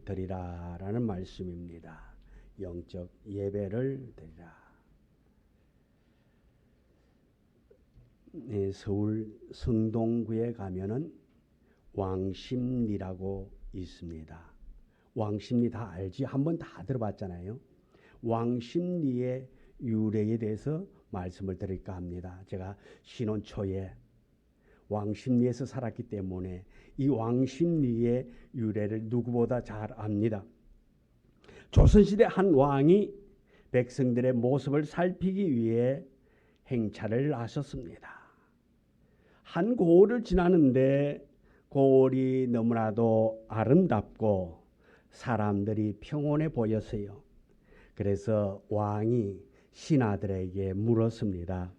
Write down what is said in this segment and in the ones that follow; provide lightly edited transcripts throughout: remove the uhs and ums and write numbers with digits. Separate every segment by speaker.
Speaker 1: 드리라라는 말씀입니다. 영적 예배를 드리라. 서울 성동구에 가면은 왕십리라고 있습니다. 왕십리 다 알지? 한번 다 들어봤잖아요. 왕십리의 유래에 대해서 말씀을 드릴까 합니다. 제가 신혼 초에 왕십리에서 살았기 때문에 이 왕십리의 유래를 누구보다 잘 압니다. 조선시대 한 왕이 백성들의 모습을 살피기 위해 행차를 하셨습니다. 한 고을을 지나는데 고을이 너무나도 아름답고 사람들이 평온해 보였어요. 그래서 왕이 신하들에게 물었습니다.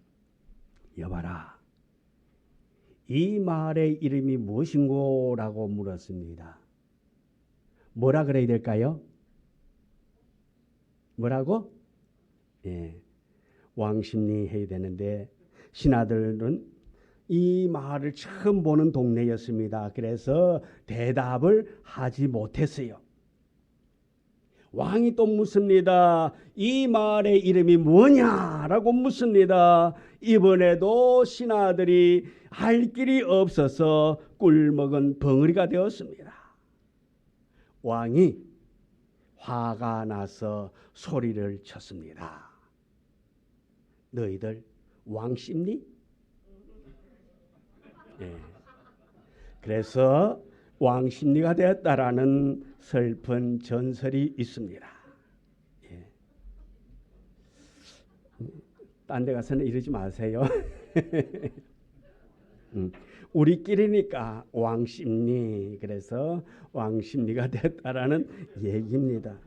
Speaker 1: 여봐라, 이 마을의 이름이 무엇인고? 라고 물었습니다. 뭐라 그래야 될까요? 뭐라고? 왕십리 해야 되는데 신하들은 이 마을을 처음 보는 동네였습니다. 그래서 대답을 하지 못했어요. 왕이 또 묻습니다. 이 마을의 이름이 뭐냐라고 묻습니다. 이번에도 신하들이 할 길이 없어서 꿀먹은 벙어리가 되었습니다. 왕이 화가 나서 소리를 쳤습니다. 너희들 왕십리? 그래서 왕십리가 되었다라는 슬픈 전설이 있습니다. 딴 데 가서는 이러지 마세요. 우리끼리니까 왕십리, 그래서 왕십리가 됐다라는 얘기입니다.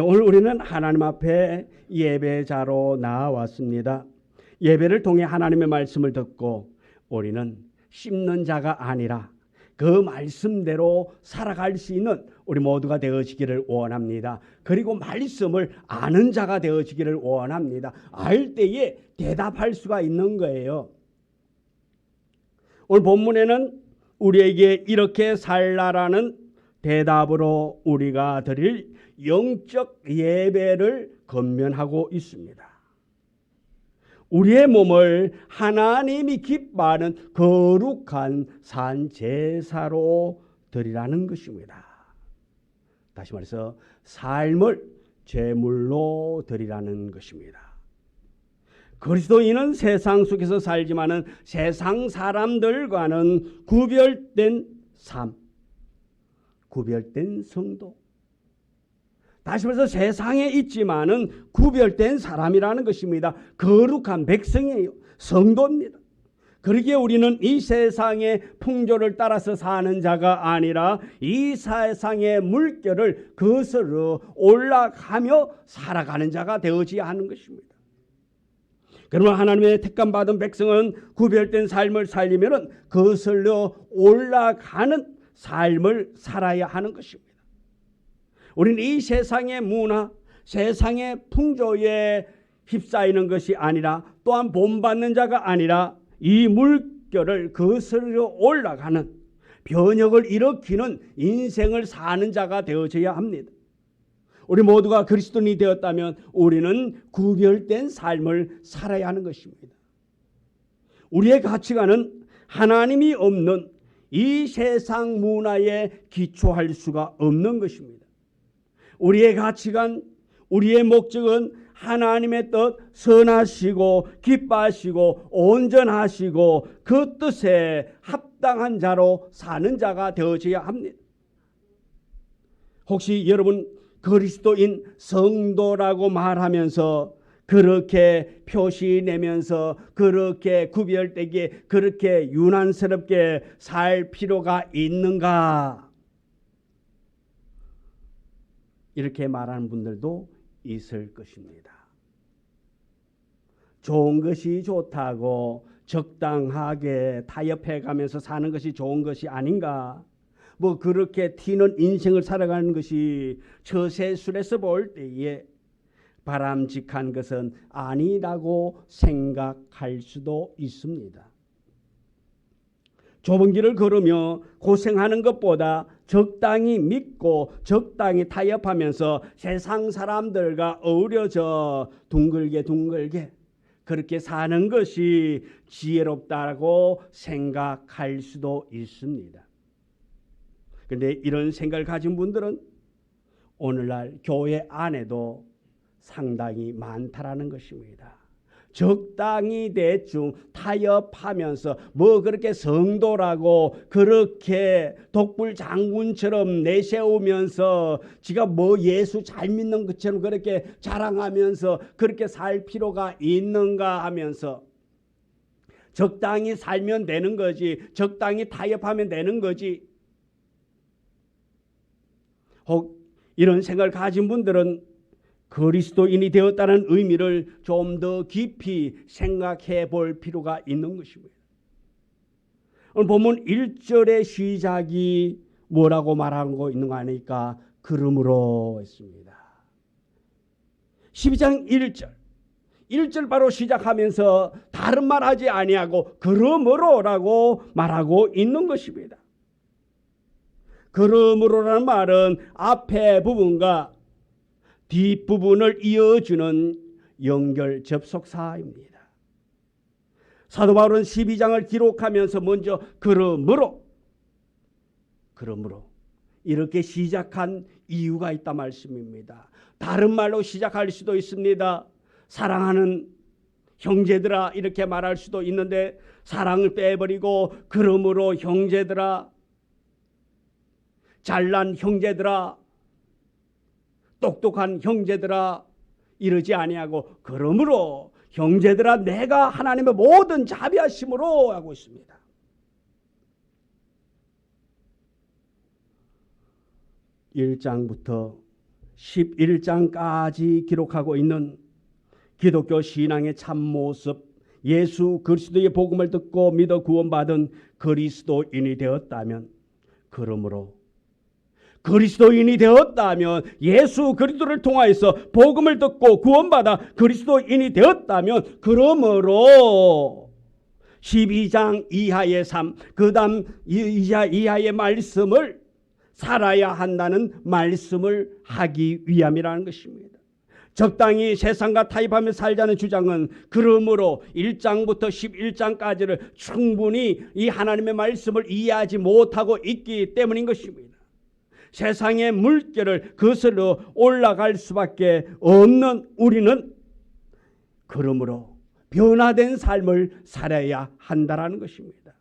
Speaker 1: 오늘 우리는 하나님 앞에 예배자로 나왔습니다. 예배를 통해 하나님의 말씀을 듣고 우리는 씹는 자가 아니라 그 말씀대로 살아갈 수 있는 우리 모두가 되어지기를 원합니다. 그리고 말씀을 아는 자가 되어지기를 원합니다. 알 때에 대답할 수가 있는 거예요. 오늘 본문에는 우리에게 이렇게 살라라는 대답으로 우리가 드릴 영적 예배를 권면하고 있습니다. 우리의 몸을 하나님이 기뻐하는 거룩한 산 제사로 드리라는 것입니다. 다시 말해서 삶을 제물로 드리라는 것입니다. 그리스도인은 세상 속에서 살지만은 세상 사람들과는 구별된 삶, 구별된 성도. 다시 말해서 세상에 있지만은 구별된 사람이라는 것입니다. 거룩한 백성이에요. 성도입니다. 그러기에 우리는 이 세상의 풍조를 따라서 사는 자가 아니라 이 세상의 물결을 거슬러 올라가며 살아가는 자가 되어져야 하는 것입니다. 그러면 하나님의 택감 받은 백성은 구별된 삶을 살리면은 거슬러 올라가는 삶을 살아야 하는 것입니다. 우리는 이 세상의 문화, 세상의 풍조에 휩싸이는 것이 아니라 또한 본받는 자가 아니라 이 물결을 거슬러 올라가는 변혁을 일으키는 인생을 사는 자가 되어져야 합니다. 우리 모두가 그리스도인이 되었다면 우리는 구별된 삶을 살아야 하는 것입니다. 우리의 가치관은 하나님이 없는 이 세상 문화에 기초할 수가 없는 것입니다. 우리의 가치관, 우리의 목적은 하나님의 뜻, 선하시고 기뻐하시고 온전하시고 그 뜻에 합당한 자로 사는 자가 되어져야 합니다. 혹시 여러분 그리스도인 성도라고 말하면서 그렇게 표시내면서 그렇게 구별되게 그렇게 유난스럽게 살 필요가 있는가? 이렇게 말하는 분들도 있을 것입니다. 좋은 것이 좋다고 적당하게 타협해 가면서 사는 것이 좋은 것이 아닌가? 뭐 그렇게 튀는 인생을 살아가는 것이 처세술에서 볼 때에 바람직한 것은 아니라고 생각할 수도 있습니다. 좁은 길을 걸으며 고생하는 것보다 적당히 믿고 적당히 타협하면서 세상 사람들과 어우러져 둥글게 그렇게 사는 것이 지혜롭다고 생각할 수도 있습니다. 그런데 이런 생각을 가진 분들은 오늘날 교회 안에도 상당히 많다라는 것입니다. 적당히 대충 타협하면서 뭐 그렇게 성도라고 그렇게 독불 장군처럼 내세우면서 지가 뭐 예수 잘 믿는 것처럼 그렇게 자랑하면서 그렇게 살 필요가 있는가 하면서 적당히 살면 되는 거지, 적당히 타협하면 되는 거지. 혹 이런 생각을 가진 분들은 그리스도인이 되었다는 의미를 좀 더 깊이 생각해 볼 필요가 있는 것입니다. 오늘 본문 1절의 시작이 뭐라고 말하고 있는 거 아니까 그러므로 했습니다. 12장 1절 바로 시작하면서 다른 말 하지 아니하고 그러므로라고 말하고 있는 것입니다. 그러므로라는 말은 앞에 부분과 뒷부분을 이어주는 연결 접속사입니다. 사도 바울은 12장을 기록하면서 먼저 그러므로 이렇게 시작한 이유가 있다 말씀입니다. 다른 말로 시작할 수도 있습니다. 사랑하는 형제들아 이렇게 말할 수도 있는데 사랑을 빼버리고 그러므로 형제들아, 잘난 형제들아, 똑똑한 형제들아 이러지 아니하고 그러므로 형제들아 내가 하나님의 모든 자비하심으로 하고 있습니다. (1장부터) (11장까지) 기록하고 있는 기독교 신앙의 참모습, 예수 그리스도의 복음을 듣고 믿어 구원받은 그리스도인이 되었다면, 그러므로 그리스도인이 되었다면, 예수 그리스도를 통하여서 복음을 듣고 구원받아 그리스도인이 되었다면, 그러므로 12장 이하의 삶, 그 다음 이하의 말씀을 살아야 한다는 말씀을 하기 위함이라는 것입니다. 적당히 세상과 타협하며 살자는 주장은 그러므로 1장부터 11장까지를 충분히 이 하나님의 말씀을 이해하지 못하고 있기 때문인 것입니다. 세상의 물결을 거슬러 올라갈 수밖에 없는 우리는 그러므로 변화된 삶을 살아야 한다라는 것입니다.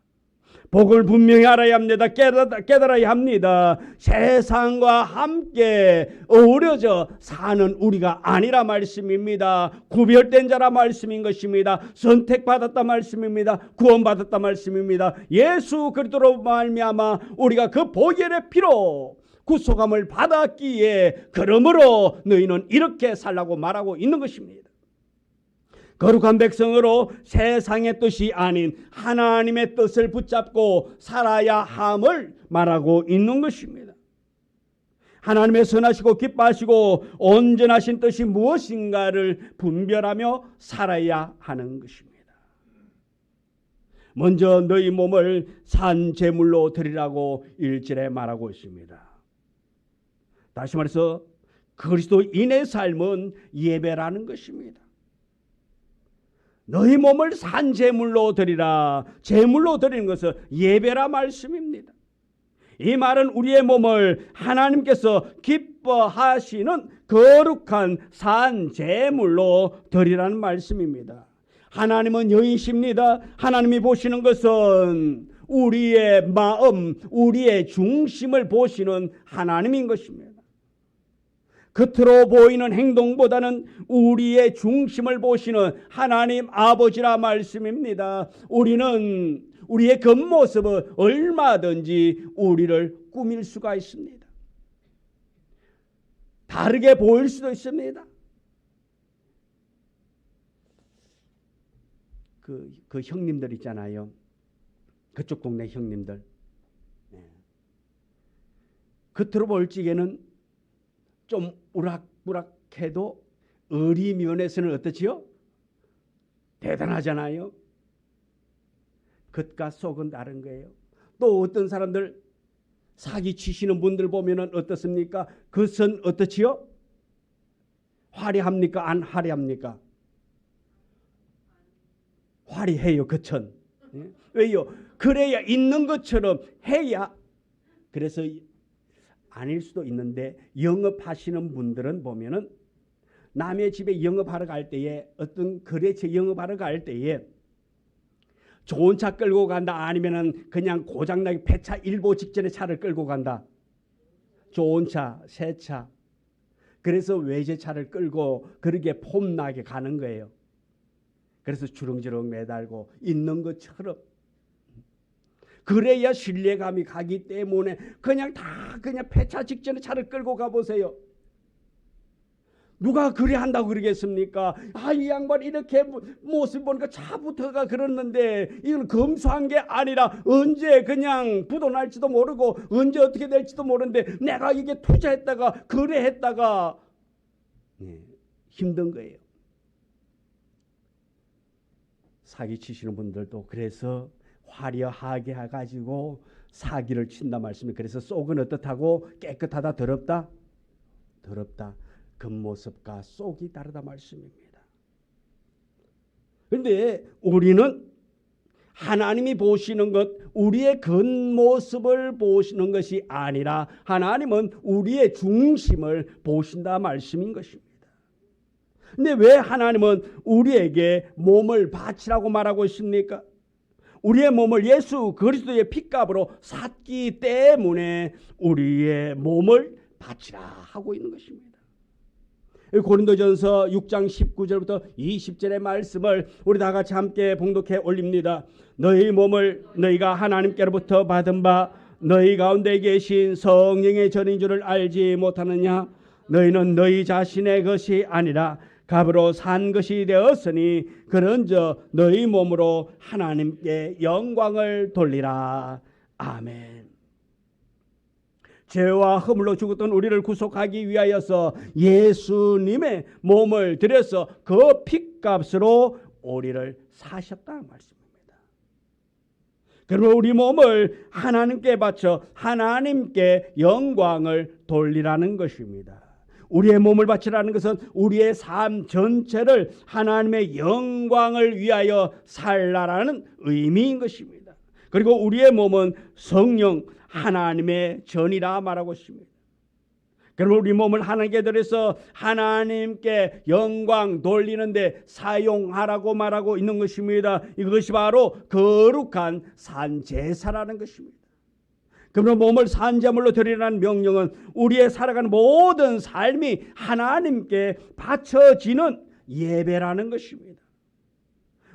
Speaker 1: 복을 분명히 알아야 합니다. 깨달아야 합니다. 세상과 함께 어우러져 사는 우리가 아니라 말씀입니다. 구별된 자라 말씀인 것입니다. 선택받았다 말씀입니다. 구원받았다 말씀입니다. 예수 그리스도로 말미암아 우리가 그 보혈의 피로 구속함을 받았기에 그러므로 너희는 이렇게 살라고 말하고 있는 것입니다. 거룩한 백성으로 세상의 뜻이 아닌 하나님의 뜻을 붙잡고 살아야 함을 말하고 있는 것입니다. 하나님의 선하시고 기뻐하시고 온전하신 뜻이 무엇인가를 분별하며 살아야 하는 것입니다. 먼저 너희 몸을 산 제물로 드리라고 1절에 말하고 있습니다. 다시 말해서 그리스도인의 삶은 예배라는 것입니다. 너희 몸을 산 제물로 드리라. 제물로 드리는 것은 예배라 말씀입니다. 이 말은 우리의 몸을 하나님께서 기뻐하시는 거룩한 산 제물로 드리라는 말씀입니다. 하나님은 여인이십니다. 하나님이 보시는 것은 우리의 마음, 우리의 중심을 보시는 하나님인 것입니다. 겉으로 보이는 행동보다는 우리의 중심을 보시는 하나님 아버지라 말씀입니다. 우리는 우리의 겉모습은 얼마든지 우리를 꾸밀 수가 있습니다. 다르게 보일 수도 있습니다. 그 형님들 있잖아요. 그쪽 동네 형님들. 겉으로 볼 적에는 좀 우락부락해도 의리 면에서는 어떻지요? 대단하잖아요. 겉과 속은 다른 거예요. 또 어떤 사람들 사기 치시는 분들 보면은 어떻습니까? 그 선 어떻지요? 화려합니까? 안 화려합니까? 화려해요, 그 천. 왜요? 그래야 있는 것처럼 해야. 그래서 아닐 수도 있는데 영업하시는 분들은 보면은 남의 집에 영업하러 갈 때에 어떤 거래처 영업하러 갈 때에 좋은 차 끌고 간다 아니면은 그냥 고장나게 폐차 일보 직전에 차를 끌고 간다. 좋은 차, 새 차. 그래서 외제차를 끌고 그렇게 폼나게 가는 거예요. 그래서 주렁주렁 매달고 있는 것처럼. 그래야 신뢰감이 가기 때문에 그냥 폐차 직전에 차를 끌고 가보세요. 누가 그래 한다고 그러겠습니까? 이 양반 이렇게 모습 보니까 차부터가 그랬는데 이건 검소한 게 아니라 언제 그냥 부도 날지도 모르고 언제 어떻게 될지도 모르는데 내가 이게 투자했다가 거래했다가 힘든 거예요. 사기치시는 분들도 그래서 화려하게 해가지고 사기를 친다 말씀이. 그래서 속은 어떻다고? 깨끗하다, 더럽다? 더럽다. 겉모습과 속이 다르다 말씀입니다. 그런데 우리는 하나님이 보시는 것, 우리의 겉모습을 보시는 것이 아니라 하나님은 우리의 중심을 보신다 말씀인 것입니다. 근데 왜 하나님은 우리에게 몸을 바치라고 말하고 있습니까? 우리의 몸을 예수 그리스도의 핏값으로 샀기 때문에 우리의 몸을 바치라 하고 있는 것입니다. 고린도전서 6장 19절부터 20절의 말씀을 우리 다 같이 함께 봉독해 올립니다. 너희 몸을 너희가 하나님께로부터 받은 바 너희 가운데 계신 성령의 전인 줄을 알지 못하느냐? 너희는 너희 자신의 것이 아니라 값으로 산 것이 되었으니 그런저 너희 몸으로 하나님께 영광을 돌리라. 아멘. 죄와 허물로 죽었던 우리를 구속하기 위하여서 예수님의 몸을 들여서 그 핏값으로 우리를 사셨다는 말씀입니다. 그러면 우리 몸을 하나님께 바쳐 하나님께 영광을 돌리라는 것입니다. 우리의 몸을 바치라는 것은 우리의 삶 전체를 하나님의 영광을 위하여 살라라는 의미인 것입니다. 그리고 우리의 몸은 성령 하나님의 전이라 말하고 있습니다. 그리고 우리 몸을 하나님께 드려서 하나님께 영광 돌리는데 사용하라고 말하고 있는 것입니다. 이것이 바로 거룩한 산제사라는 것입니다. 그러면 몸을 산제물로 드리라는 명령은 우리의 살아가는 모든 삶이 하나님께 바쳐지는 예배라는 것입니다.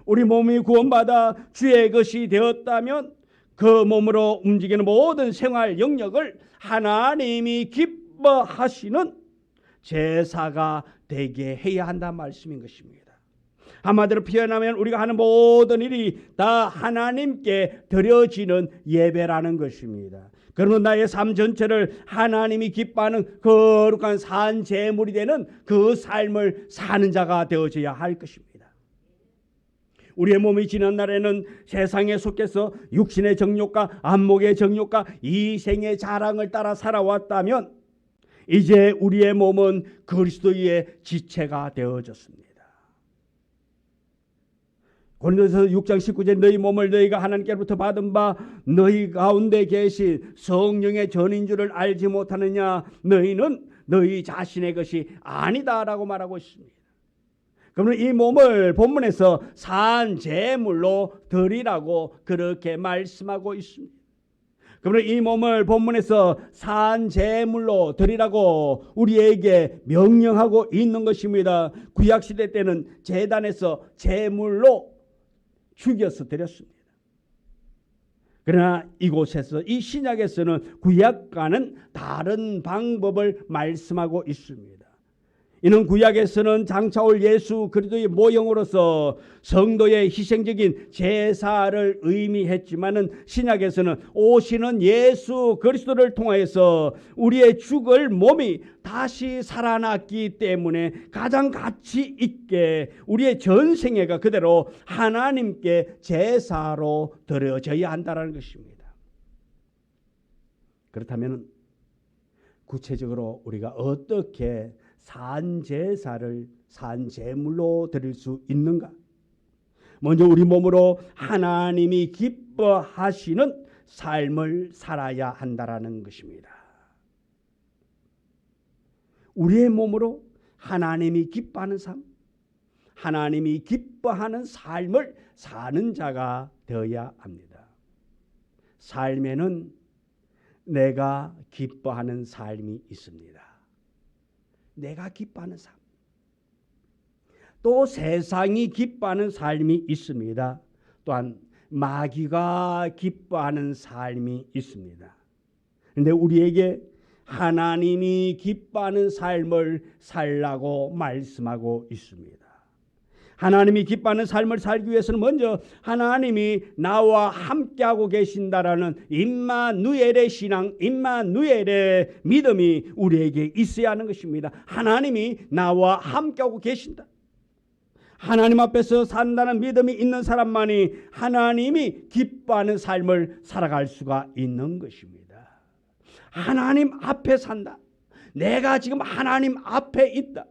Speaker 1: 우리 몸이 구원받아 주의 것이 되었다면 그 몸으로 움직이는 모든 생활 영역을 하나님이 기뻐하시는 제사가 되게 해야 한다는 말씀인 것입니다. 한마디로 표현하면 우리가 하는 모든 일이 다 하나님께 드려지는 예배라는 것입니다. 그러면 나의 삶 전체를 하나님이 기뻐하는 거룩한 산제물이 되는 그 삶을 사는 자가 되어져야 할 것입니다. 우리의 몸이 지난 날에는 세상에 속해서 육신의 정욕과 안목의 정욕과 이생의 자랑을 따라 살아왔다면 이제 우리의 몸은 그리스도의 지체가 되어졌습니다. 고린도전서 6장 19절 너희 몸을 너희가 하나님께로부터 받은 바 너희 가운데 계신 성령의 전인 줄을 알지 못하느냐? 너희는 너희 자신의 것이 아니다라고 말하고 있습니다. 그러면 이 몸을 본문에서 산제물로 드리라고 그렇게 말씀하고 있습니다. 그러면 이 몸을 본문에서 산제물로 드리라고 우리에게 명령하고 있는 것입니다. 구약시대 때는 제단에서 제물로 죽여서 드렸습니다. 그러나 이곳에서 이 신약에서는 구약과는 다른 방법을 말씀하고 있습니다. 이는 구약에서는 장차 올 예수 그리스도의 모형으로서 성도의 희생적인 제사를 의미했지만은 신약에서는 오시는 예수 그리스도를 통하여서 우리의 죽을 몸이 다시 살아났기 때문에 가장 가치 있게 우리의 전생애가 그대로 하나님께 제사로 드려져야 한다는 것입니다. 그렇다면 구체적으로 우리가 어떻게 산제사를 산제물로 드릴 수 있는가? 먼저 우리 몸으로 하나님이 기뻐하시는 삶을 살아야 한다라는 것입니다. 우리의 몸으로 하나님이 기뻐하는 삶, 하나님이 기뻐하는 삶을 사는 자가 되어야 합니다. 삶에는 내가 기뻐하는 삶이 있습니다. 내가 기뻐하는 삶. 또 세상이 기뻐하는 삶이 있습니다. 또한 마귀가 기뻐하는 삶이 있습니다. 그런데 우리에게 하나님이 기뻐하는 삶을 살라고 말씀하고 있습니다. 하나님이 기뻐하는 삶을 살기 위해서는 먼저 하나님이 나와 함께하고 계신다라는 임마누엘의 신앙, 임마누엘의 믿음이 우리에게 있어야 하는 것입니다. 하나님이 나와 함께하고 계신다. 하나님 앞에서 산다는 믿음이 있는 사람만이 하나님이 기뻐하는 삶을 살아갈 수가 있는 것입니다. 하나님 앞에 산다. 내가 지금 하나님 앞에 있다.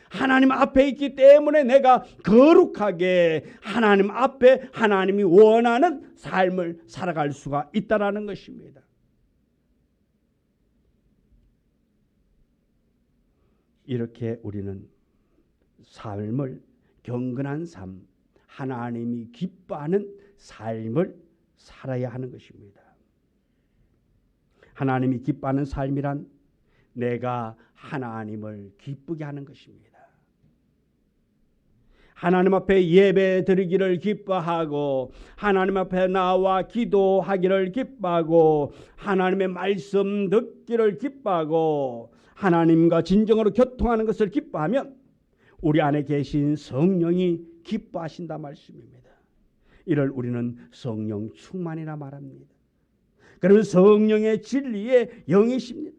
Speaker 1: 하나님 앞에 있기 때문에 내가 거룩하게 하나님 앞에 하나님이 원하는 삶을 살아갈 수가 있다라는 것입니다. 이렇게 우리는 삶을 경건한 삶, 하나님이 기뻐하는 삶을 살아야 하는 것입니다. 하나님이 기뻐하는 삶이란 내가 하나님을 기쁘게 하는 것입니다. 하나님 앞에 예배 드리기를 기뻐하고 하나님 앞에 나와 기도하기를 기뻐하고 하나님의 말씀 듣기를 기뻐하고 하나님과 진정으로 교통하는 것을 기뻐하면 우리 안에 계신 성령이 기뻐하신다 말씀입니다. 이를 우리는 성령 충만이라 말합니다. 그러면 성령의 진리의 영이십니다.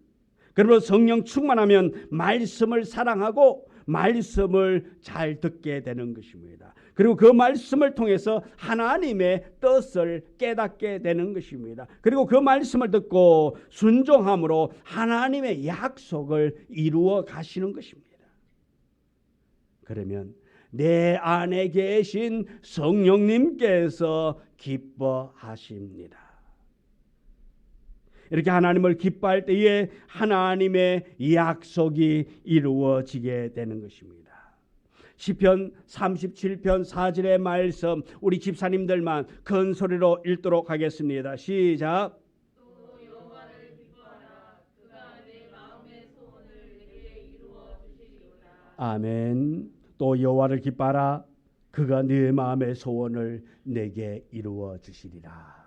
Speaker 1: 그러면 성령 충만하면 말씀을 사랑하고 말씀을 잘 듣게 되는 것입니다. 그리고 그 말씀을 통해서 하나님의 뜻을 깨닫게 되는 것입니다. 그리고 그 말씀을 듣고 순종함으로 하나님의 약속을 이루어 가시는 것입니다. 그러면 내 안에 계신 성령님께서 기뻐하십니다. 이렇게 하나님을 기뻐할 때에 하나님의 약속이 이루어지게 되는 것입니다. 시편 37편 4절의 말씀 우리 집사님들만 큰 소리로 읽도록 하겠습니다. 시작.
Speaker 2: 또 여호와를 기뻐하라. 그가 내 마음의 소원을 내게 이루어 주시리로다.
Speaker 1: 아멘. 또 여호와를 기뻐하라. 그가 네 마음의 소원을 내게 이루어 주시리라.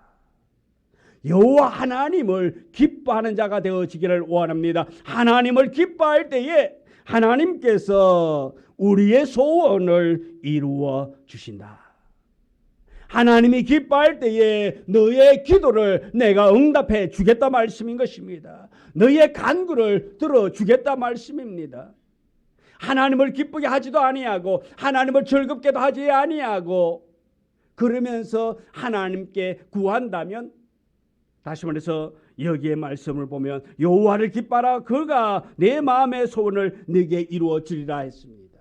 Speaker 1: 여호와 하나님을 기뻐하는 자가 되어지기를 원합니다. 하나님을 기뻐할 때에 하나님께서 우리의 소원을 이루어 주신다. 하나님이 기뻐할 때에 너의 기도를 내가 응답해 주겠다 말씀인 것입니다. 너의 간구를 들어주겠다 말씀입니다. 하나님을 기쁘게 하지도 아니하고 하나님을 즐겁게도 하지 아니하고 그러면서 하나님께 구한다면 다시 말해서 여기에 말씀을 보면 여호와를 기뻐하라. 그가 내 마음의 소원을 네게 이루어 주리라 했습니다.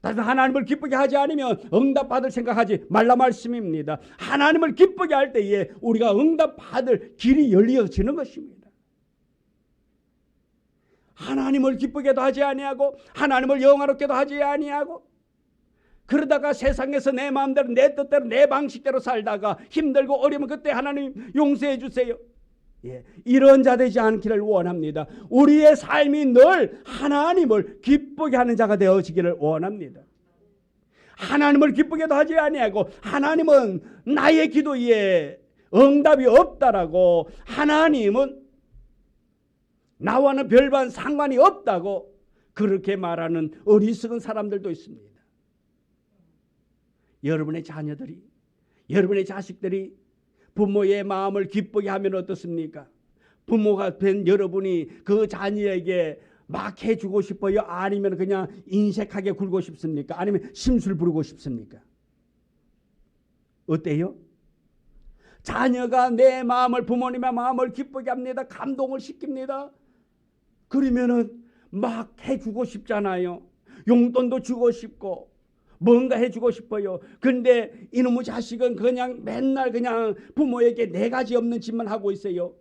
Speaker 1: 다시 하나님을 기쁘게 하지 않으면 응답받을 생각하지 말라 말씀입니다. 하나님을 기쁘게 할 때에 우리가 응답받을 길이 열려지는 것입니다. 하나님을 기쁘게도 하지 아니하고 하나님을 영화롭게도 하지 아니하고 그러다가 세상에서 내 마음대로 내 뜻대로 내 방식대로 살다가 힘들고 어려우면 그때 하나님 용서해 주세요. 이런 자 되지 않기를 원합니다. 우리의 삶이 늘 하나님을 기쁘게 하는 자가 되어지기를 원합니다. 하나님을 기쁘게도 하지 아니하고 하나님은 나의 기도에 응답이 없다라고 하나님은 나와는 별반 상관이 없다고 그렇게 말하는 어리석은 사람들도 있습니다. 여러분의 자녀들이 여러분의 자식들이 부모의 마음을 기쁘게 하면 어떻습니까? 부모가 된 여러분이 그 자녀에게 막 해주고 싶어요? 아니면 그냥 인색하게 굴고 싶습니까? 아니면 심술 부르고 싶습니까? 어때요? 자녀가 내 마음을, 부모님의 마음을 기쁘게 합니다. 감동을 시킵니다. 그러면은 막 해주고 싶잖아요. 용돈도 주고 싶고 뭔가 해주고 싶어요. 근데 이놈의 자식은 그냥 맨날 그냥 부모에게 네 가지 없는 짓만 하고 있어요.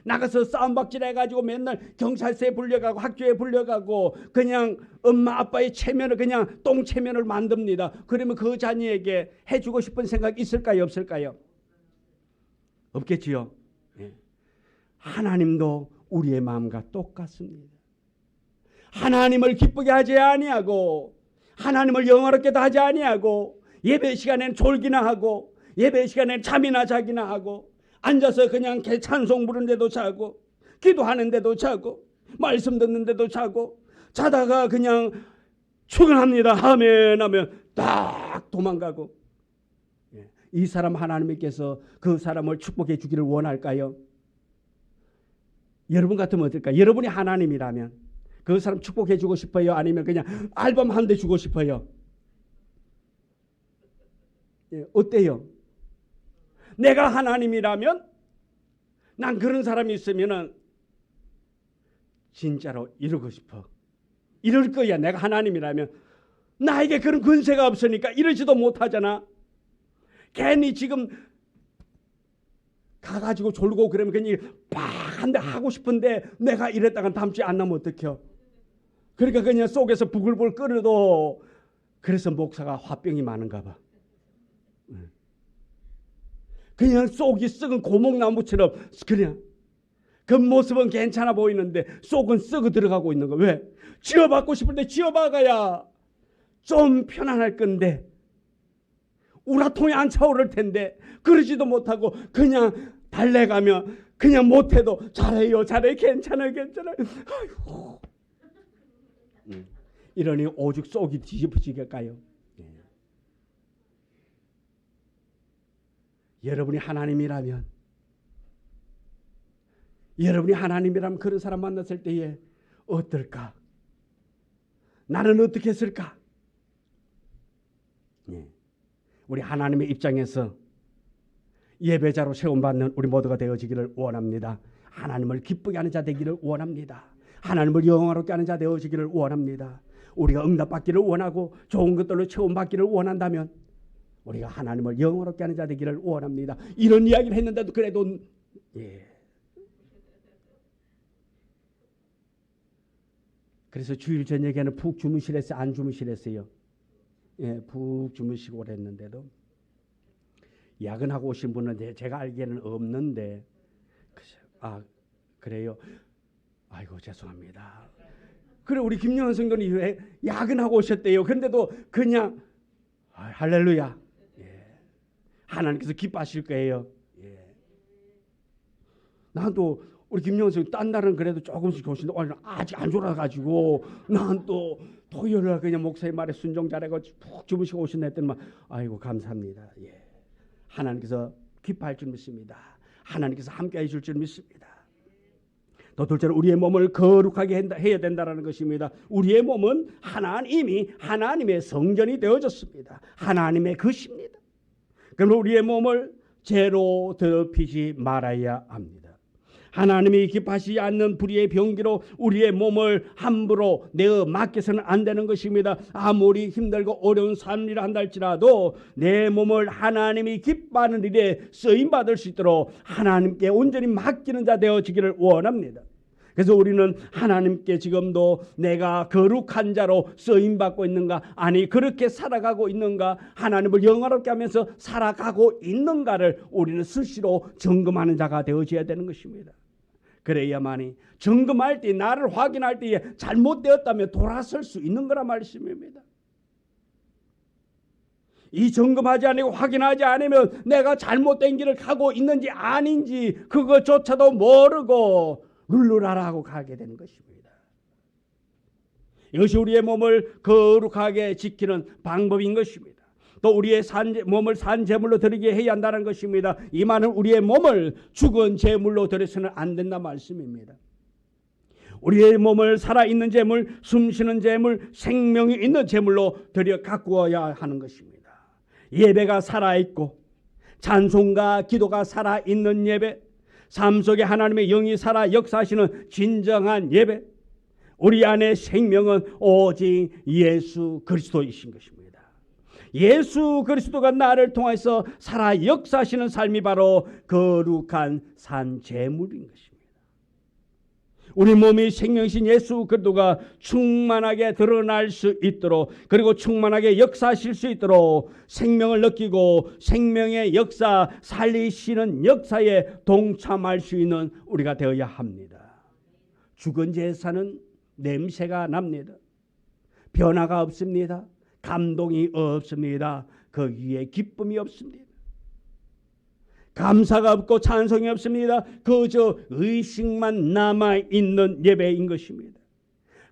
Speaker 1: 나가서 싸움박질 해가지고 맨날 경찰서에 불려가고 학교에 불려가고 그냥 엄마 아빠의 체면을 그냥 똥체면을 만듭니다. 그러면 그 자녀에게 해주고 싶은 생각이 있을까요? 없을까요? 없겠지요. 하나님도 우리의 마음과 똑같습니다. 하나님을 기쁘게 하지 아니하고 하나님을 영화롭게도 하지 아니하고 예배 시간에는 졸기나 하고 예배 시간에는 잠이나 자기나 하고 앉아서 그냥 찬송 부르는데도 자고 기도하는데도 자고 말씀 듣는데도 자고 자다가 그냥 출근합니다. 아멘 하면 딱 도망가고. 이 사람 하나님께서 그 사람을 축복해 주기를 원할까요? 여러분 같으면 어떨까요? 여러분이 하나님이라면 그 사람 축복해 주고 싶어요? 아니면 그냥 앨범 한 대 주고 싶어요? 어때요? 내가 하나님이라면 난 그런 사람이 있으면은 진짜로 이러고 싶어. 이럴 거야. 내가 하나님이라면. 나에게 그런 권세가 없으니까 이러지도 못하잖아. 괜히 지금 가가지고 졸고 그러면 그냥 한 대 하고 싶은데 내가 이랬다가 다음 주에 안 나면 어떡해요? 그러니까 그냥 속에서 부글부글 끓어도. 그래서 목사가 화병이 많은가 봐. 그냥 속이 썩은 고목나무처럼 그냥 그 모습은 괜찮아 보이는데 속은 썩어 들어가고 있는 거. 왜? 지어받고 싶을 때 지어박아야 좀 편안할 건데 우라통이 안 차오를 텐데 그러지도 못하고 그냥 달래가며 그냥 못해도 잘해요 괜찮아요. 아이고. 이러니 오죽 속이 뒤집어지겠까요? 여러분이 하나님이라면 그런 사람 만났을 때에 어떨까? 나는 어떻게 했을까? 우리 하나님의 입장에서 예배자로 세움받는 우리 모두가 되어지기를 원합니다. 하나님을 기쁘게 하는 자 되기를 원합니다. 하나님을 영화롭게 하는 자 되어지기를 원합니다. 우리가 응답받기를 원하고 좋은 것들로 체험받기를 원한다면 우리가 하나님을 영화롭게 하는 자 되기를 원합니다. 이런 이야기를 했는데도 그래도 그래서 주일 저녁에는 푹 주무시랬어요? 안 주무시랬어요? 푹 주무시고 그랬는데도 야근하고 오신 분은 제가 알기에는 없는데 그래요? 아이고 죄송합니다. 그래 우리 김영환 성도님이 왜 야근하고 오셨대요? 그런데도 그냥 할렐루야. 하나님께서 기뻐하실 거예요. 나도 우리 김영환 성도님 딴 날은 그래도 조금씩 오시는데 오늘 아직 안 졸아가지고 난 또 토요일날 그냥 목사님 말에 순종 잘하고 푹 주무시고 오신다 했더니만 아이고 감사합니다. 하나님께서 기뻐할 줄 믿습니다. 하나님께서 함께 해줄 줄 믿습니다. 또 둘째로 우리의 몸을 거룩하게 해야 된다는 것입니다. 우리의 몸은 하나님이 하나님의 성전이 되어졌습니다. 하나님의 것입니다. 그러면 우리의 몸을 죄로 더럽히지 말아야 합니다. 하나님이 기뻐하시지 않는 불의의 병기로 우리의 몸을 함부로 내어 맡겨서는 안 되는 것입니다. 아무리 힘들고 어려운 삶이라 한다 할지라도 내 몸을 하나님이 기뻐하는 일에 쓰임받을 수 있도록 하나님께 온전히 맡기는 자 되어지기를 원합니다. 그래서 우리는 하나님께 지금도 내가 거룩한 자로 쓰임받고 있는가, 아니 그렇게 살아가고 있는가, 하나님을 영화롭게 하면서 살아가고 있는가를 우리는 스스로 점검하는 자가 되어져야 되는 것입니다. 그래야만이 점검할 때, 나를 확인할 때에 잘못되었다면 돌아설 수 있는 거란 말씀입니다. 이 점검하지 않고 확인하지 않으면 내가 잘못된 길을 가고 있는지 아닌지 그것조차도 모르고 룰루라라고 가게 되는 것입니다. 이것이 우리의 몸을 거룩하게 지키는 방법인 것입니다. 또 우리의 몸을 산제물로 드리게 해야 한다는 것입니다. 이 말은 우리의 몸을 죽은 제물로 드려서는 안 된다 말씀입니다. 우리의 몸을 살아있는 제물, 숨쉬는 제물, 생명이 있는 제물로 드려 가꾸어야 하는 것입니다. 예배가 살아있고 찬송과 기도가 살아있는 예배, 삶 속에 하나님의 영이 살아 역사하시는 진정한 예배, 우리 안의 생명은 오직 예수 그리스도이신 것입니다. 예수 그리스도가 나를 통해서 살아 역사하시는 삶이 바로 거룩한 산 제물인 것입니다. 우리 몸이 생명신 예수 그리스도가 충만하게 드러날 수 있도록, 그리고 충만하게 역사하실 수 있도록 생명을 느끼고 생명의 역사, 살리시는 역사에 동참할 수 있는 우리가 되어야 합니다. 죽은 제사는 냄새가 납니다. 변화가 없습니다. 감동이 없습니다. 그 위에 기쁨이 없습니다. 감사가 없고 찬송이 없습니다. 그저 의식만 남아있는 예배인 것입니다.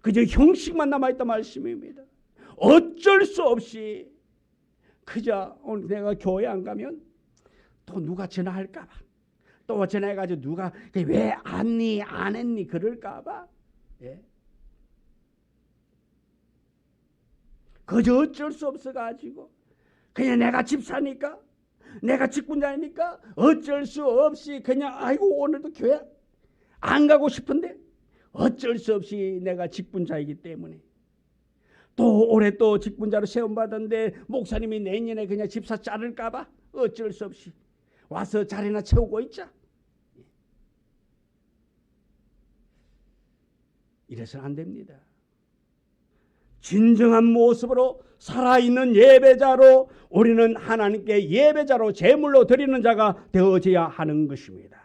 Speaker 1: 그저 형식만 남아있단 말씀입니다. 어쩔 수 없이 그저 오늘 내가 교회 안 가면 또 누가 전화할까 봐, 또 전화해가지고 누가 왜 안니 안 했니 그럴까 봐, 예. 그저 어쩔 수 없어가지고 그냥 내가 집사니까, 내가 직분자니까 어쩔 수 없이 그냥 아이고 오늘도 교회 안 가고 싶은데 어쩔 수 없이 내가 직분자이기 때문에, 또 올해 또 직분자로 세움받았는데 목사님이 내년에 그냥 집사 자를까 봐 어쩔 수 없이 와서 자리나 채우고 있자. 이래서는 안 됩니다. 진정한 모습으로 살아있는 예배자로 우리는 하나님께 예배자로 제물로 드리는 자가 되어져야 하는 것입니다.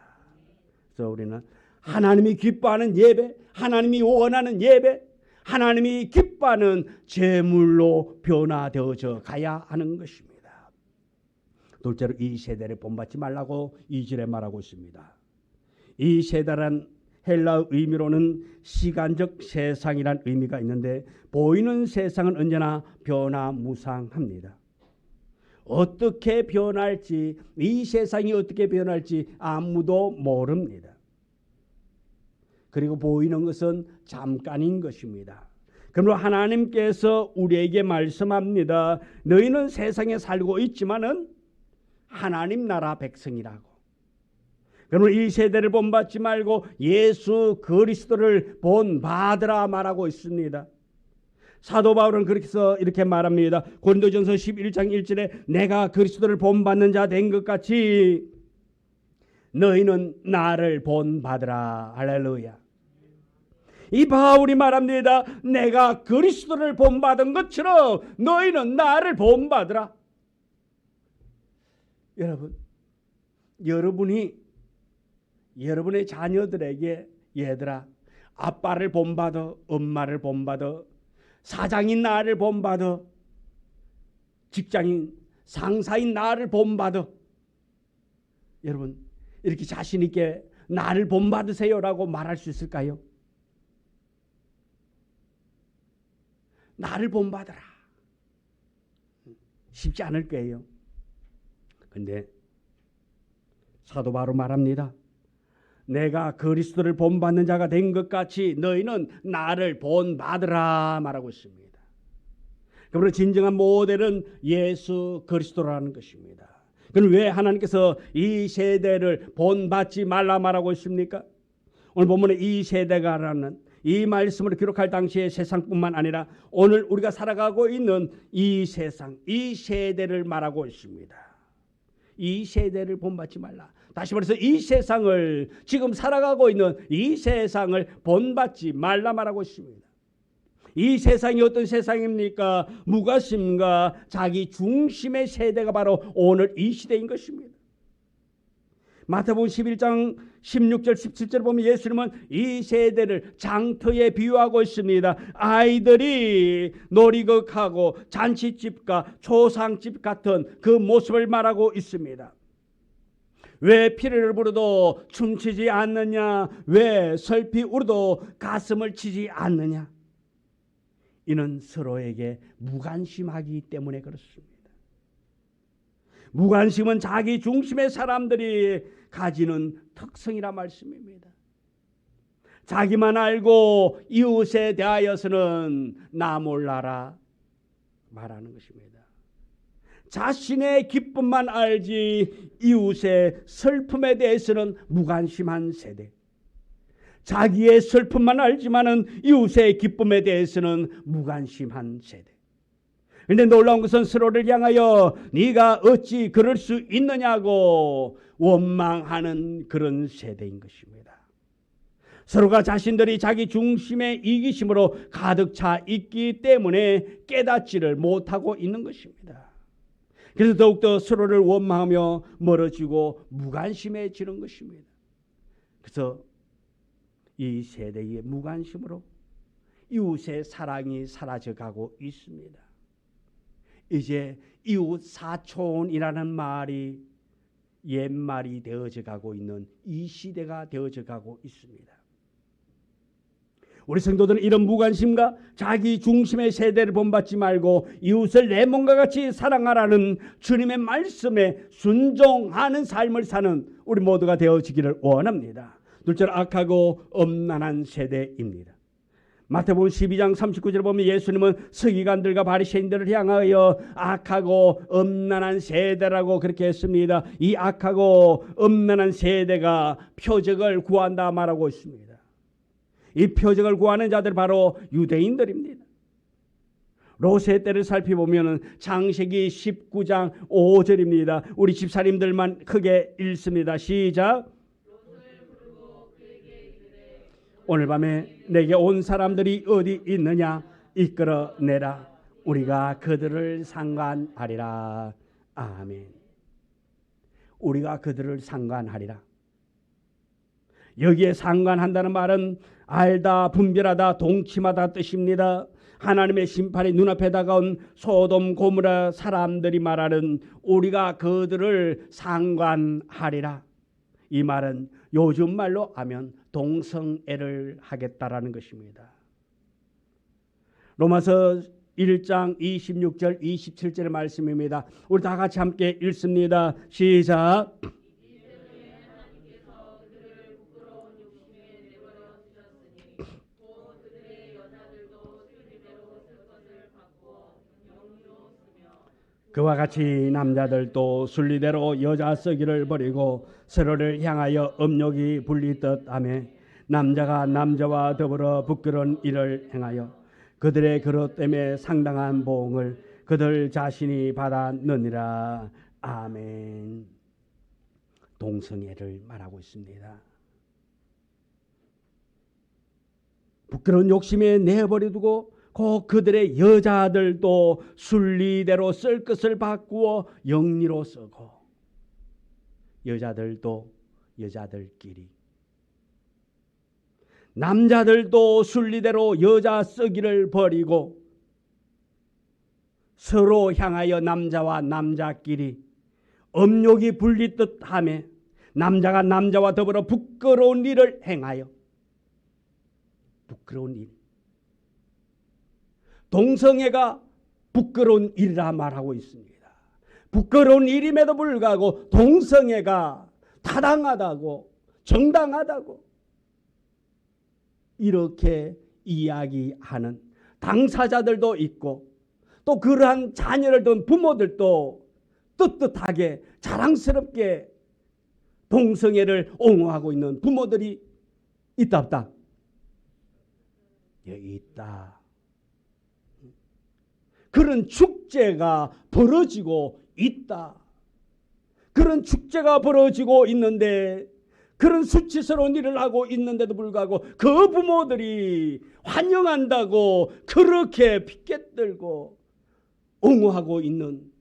Speaker 1: 그래서 우리는 하나님이 기뻐하는 예배, 하나님이 원하는 예배, 하나님이 기뻐하는 제물로 변화되어져 가야 하는 것입니다. 둘째로 이 세대를 본받지 말라고 2절에 말하고 있습니다. 이 세대란 헬라어 의미로는 시간적 세상이란 의미가 있는데, 보이는 세상은 언제나 변화무쌍합니다. 어떻게 변할지, 이 세상이 어떻게 변할지 아무도 모릅니다. 그리고 보이는 것은 잠깐인 것입니다. 그러므로 하나님께서 우리에게 말씀합니다. 너희는 세상에 살고 있지만은 하나님 나라 백성이라고. 그러므로 이 세대를 본받지 말고 예수 그리스도를 본받으라 말하고 있습니다. 사도 바울은 그렇게 해서 이렇게 말합니다. 고린도전서 11장 1절에 내가 그리스도를 본받는 자 된 것 같이 너희는 나를 본받으라. 할렐루야. 이 바울이 말합니다. 내가 그리스도를 본받은 것처럼 너희는 나를 본받으라. 여러분이 여러분의 자녀들에게 얘들아, 아빠를 본받아, 엄마를 본받아, 사장인 나를 본받아, 직장인 상사인 나를 본받아. 여러분 이렇게 자신 있게 나를 본받으세요라고 말할 수 있을까요? 나를 본받아라. 쉽지 않을 거예요. 근데 사도 바로 말합니다. 내가 그리스도를 본받는 자가 된 것 같이 너희는 나를 본받으라 말하고 있습니다. 그러므로 진정한 모델은 예수 그리스도라는 것입니다. 그럼 왜 하나님께서 이 세대를 본받지 말라 말하고 있습니까? 오늘 본문에 이 세대가라는 이 말씀을 기록할 당시의 세상뿐만 아니라 오늘 우리가 살아가고 있는 이 세상, 이 세대를 말하고 있습니다. 이 세대를 본받지 말라. 다시 말해서 이 세상을, 지금 살아가고 있는 이 세상을 본받지 말라 말하고 있습니다. 이 세상이 어떤 세상입니까? 무관심과 자기 중심의 세대가 바로 오늘 이 시대인 것입니다. 마태복음 11장 16절 17절 보면 예수님은 이 세대를 장터에 비유하고 있습니다. 아이들이 놀이극하고 잔치집과 초상집 같은 그 모습을 말하고 있습니다. 왜 피를 부르도 춤추지 않느냐? 왜 슬피 울어도 가슴을 치지 않느냐? 이는 서로에게 무관심하기 때문에 그렇습니다. 무관심은 자기 중심의 사람들이 가지는 특성이라 말씀입니다. 자기만 알고 이웃에 대하여서는 나 몰라라 말하는 것입니다. 자신의 기쁨만 알지 이웃의 슬픔에 대해서는 무관심한 세대. 자기의 슬픔만 알지만은 이웃의 기쁨에 대해서는 무관심한 세대. 그런데 놀라운 것은 서로를 향하여 네가 어찌 그럴 수 있느냐고 원망하는 그런 세대인 것입니다. 서로가 자신들이 자기 중심의 이기심으로 가득 차 있기 때문에 깨닫지를 못하고 있는 것입니다. 그래서 더욱더 서로를 원망하며 멀어지고 무관심해지는 것입니다. 그래서 이 세대의 무관심으로 이웃의 사랑이 사라져가고 있습니다. 이제 이웃 사촌이라는 말이 옛말이 되어져 가고 있는 이 시대가 되어져 가고 있습니다. 우리 성도들은 이런 무관심과 자기 중심의 세대를 본받지 말고 이웃을 내 몸과 같이 사랑하라는 주님의 말씀에 순종하는 삶을 사는 우리 모두가 되어지기를 원합니다. 둘째로 악하고 엄난한 세대입니다. 마태복음 12장 39절에 보면 예수님은 서기관들과 바리새인들을 향하여 악하고 엄난한 세대라고 그렇게 했습니다. 이 악하고 엄난한 세대가 표적을 구한다 말하고 있습니다. 이 표적을 구하는 자들 바로 유대인들입니다. 롯의 때를 살펴보면 창세기 19장 5절입니다. 우리 집사님들만 크게 읽습니다. 시작. 오늘 밤에 내게 온 사람들이 어디 있느냐 이끌어내라. 우리가 그들을 상관하리라. 아멘. 우리가 그들을 상관하리라. 여기에 상관한다는 말은 알다, 분별하다, 동침하다 뜻입니다. 하나님의 심판이 눈앞에 다가온 소돔 고모라 사람들이 말하는 우리가 그들을 상관하리라. 이 말은 요즘 말로 하면 동성애를 하겠다라는 것입니다. 로마서 1장 26절 27절의 말씀입니다. 우리 다 같이 함께 읽습니다. 시작. 그와 같이 남자들도 순리대로 여자 쓰기를 버리고 서로를 향하여 음욕이 불리듯 하며 남자가 남자와 더불어 부끄러운 일을 행하여 그들의 그릇 때문에 상당한 보응을 그들 자신이 받았느니라. 아멘. 동성애를 말하고 있습니다. 부끄러운 욕심에 내버려두고 곧 그들의 여자들도 순리대로 쓸 것을 바꾸어 영리로 쓰고 여자들도 여자들끼리 남자들도 순리대로 여자 쓰기를 버리고 서로 향하여 남자와 남자끼리 음욕이 불리듯 하며 남자가 남자와 더불어 부끄러운 일을 행하여 부끄러운 일 동성애가 부끄러운 일이라 말하고 있습니다. 부끄러운 일임에도 불구하고 동성애가 타당하다고 정당하다고 이렇게 이야기하는 당사자들도 있고 또 그러한 자녀를 둔 부모들도 떳떳하게 자랑스럽게 동성애를 옹호하고 있는 부모들이 있다 없다? 여기 있다. 그런 축제가 벌어지고 있다. 그런 축제가 벌어지고 있는데 그런 수치스러운 일을 하고 있는데도 불구하고 그 부모들이 환영한다고 그렇게 피켓들고 옹호하고 있는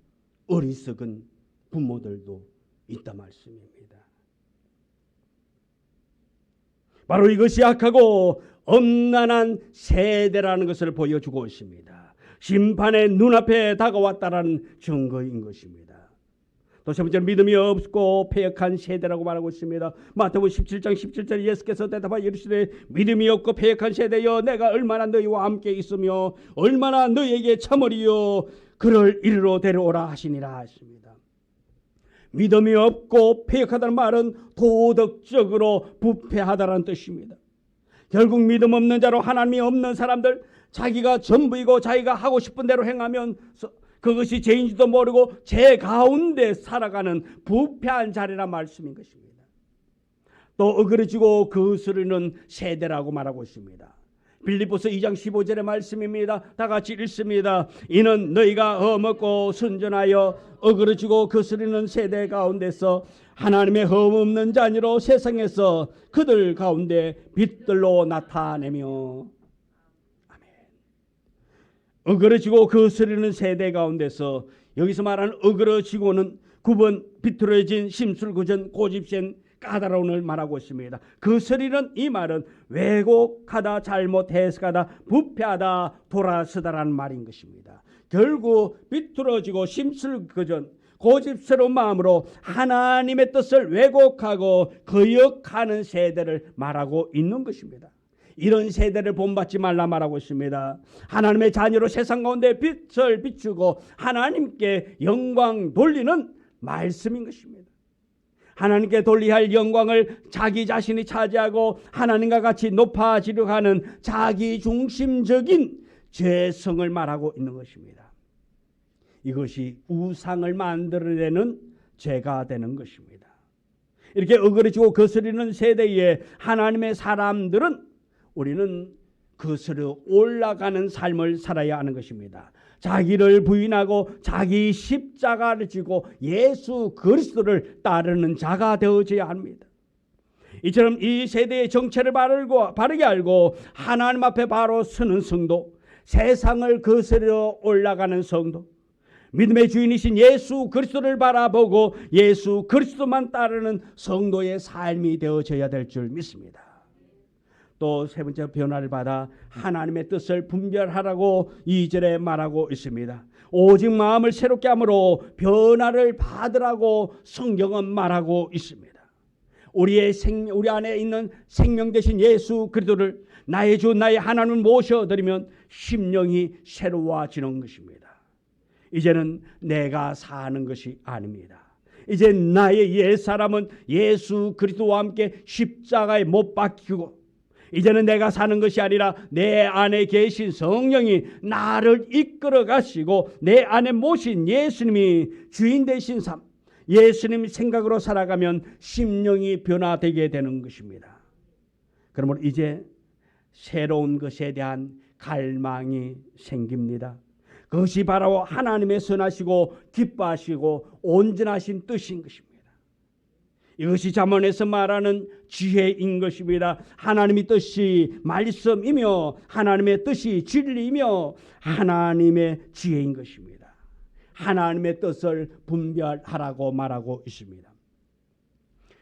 Speaker 1: 어리석은 부모들도 있다 말씀입니다. 바로 이것이 악하고 엄난한 세대라는 것을 보여주고 있습니다. 심판의 눈앞에 다가왔다라는 증거인 것입니다. 또 세 번째는 믿음이 없고 패역한 세대라고 말하고 있습니다. 마태복음 17장 17절에 예수께서 대답하여 이르시되 믿음이 없고 패역한 세대여 내가 얼마나 너희와 함께 있으며 얼마나 너희에게 참으리요 그를 이리로 데려오라 하시니라 했습니다. 믿음이 없고 패역하다는 말은 도덕적으로 부패하다라는 뜻입니다. 결국 믿음 없는 자로 하나님이 없는 사람들 자기가 전부이고 자기가 하고 싶은 대로 행하면서 그것이 죄인지도 모르고 죄 가운데 살아가는 부패한 자리란 말씀인 것입니다. 또 어그러지고 거스르는 세대라고 말하고 있습니다. 빌립보서 2장 15절의 말씀입니다. 다 같이 읽습니다. 이는 너희가 험없고 순전하여 어그러지고 거스르는 세대 가운데서 하나님의 흠없는 자녀로 세상에서 그들 가운데 빛들로 나타내며. 아멘. 어그러지고 거스르는 세대 가운데서, 여기서 말하는 어그러지고는 구분 비틀어진 심술궂은 고집센 까다로움을 말하고 있습니다. 거스리는 이 말은 왜곡하다, 잘못 해석하다, 부패하다, 돌아서다라는 말인 것입니다. 결국 비틀어지고 심술궂은 고집스러운 마음으로 하나님의 뜻을 왜곡하고 거역하는 세대를 말하고 있는 것입니다. 이런 세대를 본받지 말라 말하고 있습니다. 하나님의 자녀로 세상 가운데 빛을 비추고 하나님께 영광 돌리는 말씀인 것입니다. 하나님께 돌려야 할 영광을 자기 자신이 차지하고 하나님과 같이 높아지려고 하는 자기중심적인 죄성을 말하고 있는 것입니다. 이것이 우상을 만들어내는 죄가 되는 것입니다. 이렇게 어그러지고 거스리는 세대에 하나님의 사람들은, 우리는 거스려 올라가는 삶을 살아야 하는 것입니다. 자기를 부인하고 자기 십자가를 지고 예수 그리스도를 따르는 자가 되어져야 합니다. 이처럼 이 세대의 정체를 바르게 알고 하나님 앞에 바로 서는 성도, 세상을 거스려 올라가는 성도, 믿음의 주인이신 예수 그리스도를 바라보고 예수 그리스도만 따르는 성도의 삶이 되어져야 될 줄 믿습니다. 또 세 번째, 변화를 받아 하나님의 뜻을 분별하라고 2절에 말하고 있습니다. 오직 마음을 새롭게 함으로 변화를 받으라고 성경은 말하고 있습니다. 우리 안에 있는 생명 되신 예수 그리스도를 나의 주 나의 하나님을 모셔드리면 심령이 새로워지는 것입니다. 이제는 내가 사는 것이 아닙니다. 이제 나의 옛사람은 예수 그리스도와 함께 십자가에 못 박히고, 이제는 내가 사는 것이 아니라 내 안에 계신 성령이 나를 이끌어 가시고 내 안에 모신 예수님이 주인 되신 삶, 예수님 생각으로 살아가면 심령이 변화되게 되는 것입니다. 그러므로 이제 새로운 것에 대한 갈망이 생깁니다. 그것이 바로 하나님의 선하시고 기뻐하시고 온전하신 뜻인 것입니다. 이것이 잠언에서 말하는 지혜인 것입니다. 하나님의 뜻이 말씀이며 하나님의 뜻이 진리이며 하나님의 지혜인 것입니다. 하나님의 뜻을 분별하라고 말하고 있습니다.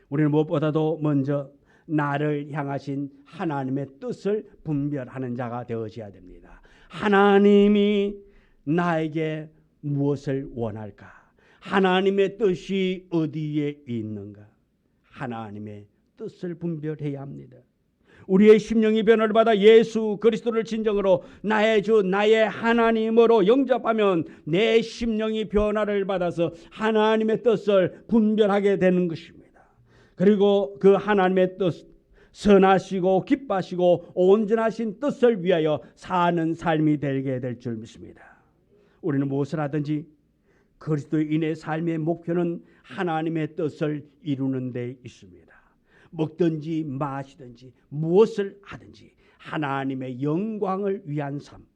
Speaker 1: 우리는 무엇보다도 먼저 나를 향하신 하나님의 뜻을 분별하는 자가 되어져야 됩니다. 하나님이 나에게 무엇을 원할까? 하나님의 뜻이 어디에 있는가? 하나님의 뜻을 분별해야 합니다. 우리의 심령이 변화를 받아 예수 그리스도를 진정으로 나의 주 나의 하나님으로 영접하면 내 심령이 변화를 받아서 하나님의 뜻을 분별하게 되는 것입니다. 그리고 그 하나님의 뜻, 선하시고 기뻐하시고 온전하신 뜻을 위하여 사는 삶이 되게 될 줄 믿습니다. 우리는 무엇을 하든지 그리스도인의 삶의 목표는 하나님의 뜻을 이루는 데 있습니다. 먹든지 마시든지 무엇을 하든지 하나님의 영광을 위한 삶,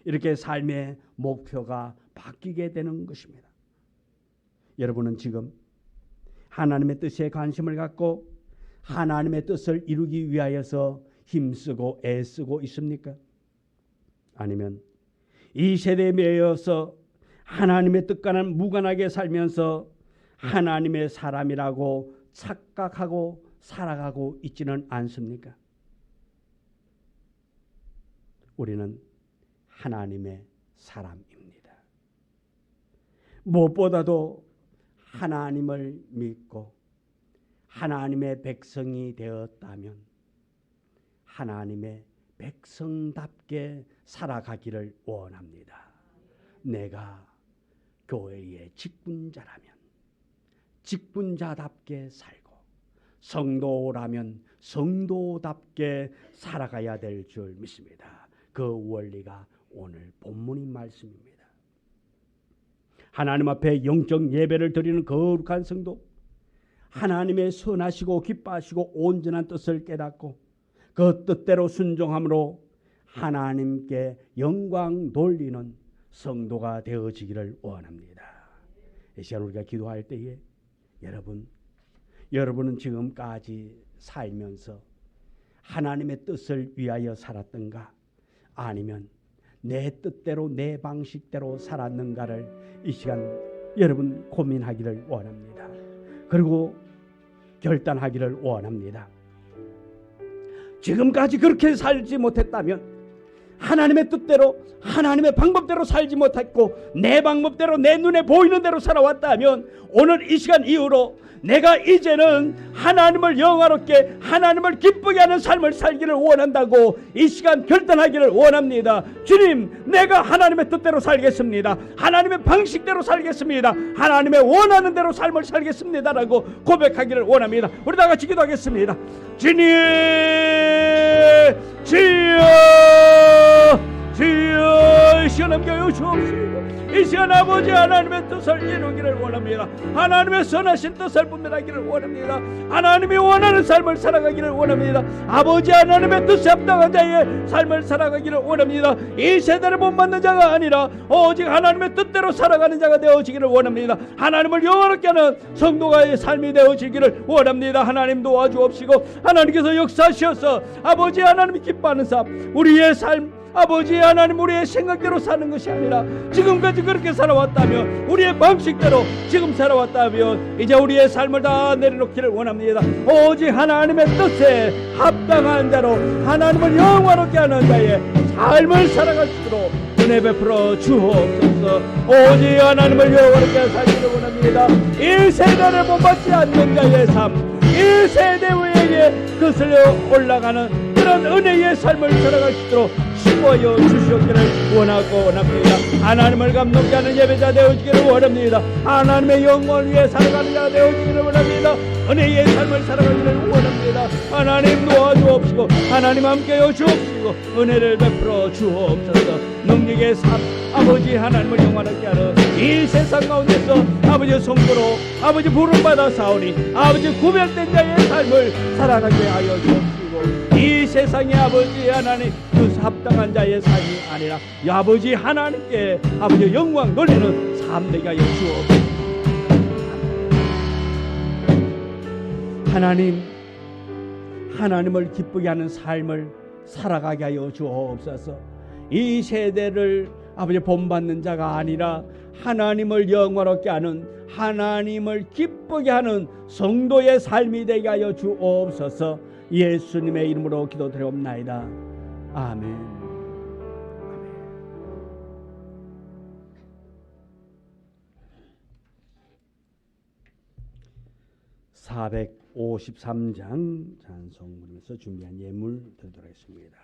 Speaker 1: 이렇게 삶의 목표가 바뀌게 되는 것입니다. 여러분은 지금 하나님의 뜻에 관심을 갖고 하나님의 뜻을 이루기 위하여서 힘쓰고 애쓰고 있습니까? 아니면 이 세대에 매여서 하나님의 뜻과는 무관하게 살면서 하나님의 사람이라고 착각하고 살아가고 있지는 않습니까? 우리는 하나님의 사람입니다. 무엇보다도 하나님을 믿고 하나님의 백성이 되었다면 하나님의 백성답게 살아가기를 원합니다. 내가 교회의 직분자라면 직분자답게 살고 성도라면 성도답게 살아가야 될 줄 믿습니다. 그 원리가 오늘 본문인 말씀입니다. 하나님 앞에 영적 예배를 드리는 거룩한 성도, 하나님의 선하시고 기뻐하시고 온전한 뜻을 깨닫고 그 뜻대로 순종함으로 하나님께 영광 돌리는 성도가 되어지기를 원합니다. 이 시간 우리가 기도할 때에 여러분은 지금까지 살면서 하나님의 뜻을 위하여 살았던가, 아니면 내 뜻대로 내 방식대로 살았는가를 이 시간 여러분 고민하기를 원합니다. 그리고 결단하기를 원합니다. 지금까지 그렇게 살지 못했다면, 하나님의 뜻대로 하나님의 방법대로 살지 못했고 내 방법대로 내 눈에 보이는 대로 살아왔다면, 오늘 이 시간 이후로 내가 이제는 하나님을 영화롭게 하나님을 기쁘게 하는 삶을 살기를 원한다고 이 시간 결단하기를 원합니다. 주님, 내가 하나님의 뜻대로 살겠습니다. 하나님의 방식대로 살겠습니다. 하나님의 원하는 대로 삶을 살겠습니다라고 고백하기를 원합니다. 우리 다 같이 기도하겠습니다. 주님, 주여, 이 시간 남겨요 주옵시고, 이 시간 아버지 하나님의 뜻을 이루기를 원합니다. 하나님의 선하신 뜻을 분별하기를 원합니다. 하나님이 원하는 삶을 살아가기를 원합니다. 아버지 하나님의 뜻에 합당한 자의 삶을 살아가기를 원합니다. 이 세대를 본받는 자가 아니라 오직 하나님의 뜻대로 살아가는 자가 되어지기를 원합니다. 하나님을 영원하게 하는 성도가의 삶이 되어지기를 원합니다. 하나님 도와주옵시고, 하나님께서 역사하셔서 아버지 하나님이 기뻐하는 삶, 우리의 삶, 아버지 하나님, 우리의 생각대로 사는 것이 아니라 지금까지 그렇게 살아왔다면, 우리의 방식대로 지금 살아왔다면, 이제 우리의 삶을 다 내려놓기를 원합니다. 오직 하나님의 뜻에 합당한 자로 하나님을 영화롭게 하는 자의 삶을 살아갈 수 있도록 은혜 베풀어 주옵소서. 오직 하나님을 영화롭게 살기를 원합니다. 이 세대를 본받지 않는 자의 삶, 이 세대 위에 거슬려 올라가는 그런 은혜의 삶을 살아갈 수 있도록 수고하여 주시옵기를 원합니다. 하나님을 감동케 하는 예배자 되어지기를 원합니다. 하나님의 영광을 위해 살아가는 자 되어지기를 원합니다. 은혜의 삶을 살아가기를 원합니다. 하나님 도와주옵시고, 하나님 함께여 주옵시고, 은혜를 베풀어 주옵소서. 능력의 삶, 아버지 하나님을 영원하게 하는 이 세상 가운데서 아버지 성도로 아버지 부름받아 사오니 아버지 구별된 자의 삶을 살아가게 하여 주옵시고, 이 세상에 아버지 하나님 그 합당한 자의 삶이 아니라 아버지 하나님께 아버지 영광 돌리는 삶 되게 하여 주옵소서. 하나님을 기쁘게 하는 삶을 살아가게 하여 주옵소서. 이 세대를 아버지 본받는 자가 아니라 하나님을 영화롭게 하는, 하나님을 기쁘게 하는 성도의 삶이 되게 하여 주옵소서. 예수님의 이름으로 기도드리옵나이다. 아멘. 453장 찬송 부르면서 준비한 예물 드리도록 하겠습니다.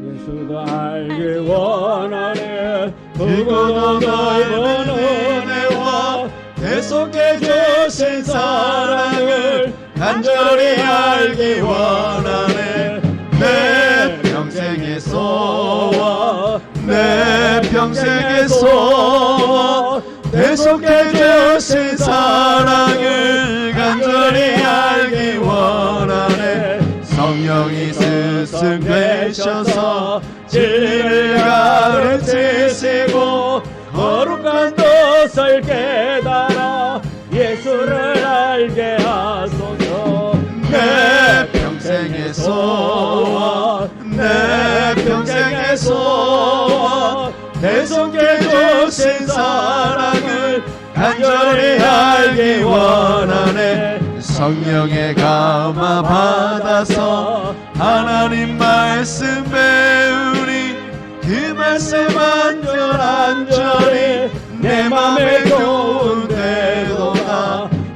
Speaker 1: 예수도 알기 원하네, 그보다 넓은 은혜와
Speaker 3: 계속해 주신 사랑을 간절히 알기 원하네. 내 평생의 소원, 내 평생의 소원, 계속해 주신 사랑을 간절히 알기 원하네. 성령이 스승되셔서 진리를 가르치시고 거룩한 뜻을 깨달아 예수를 알게 하소서. 내 평생의 소원, 내 평생의 소원, 계속해 주신 사랑을 간절히 알기 원하네. 성령의 감화 받아서 하나님 말씀 배우니 그 말씀 안전히 내 맘에 교훈되도다.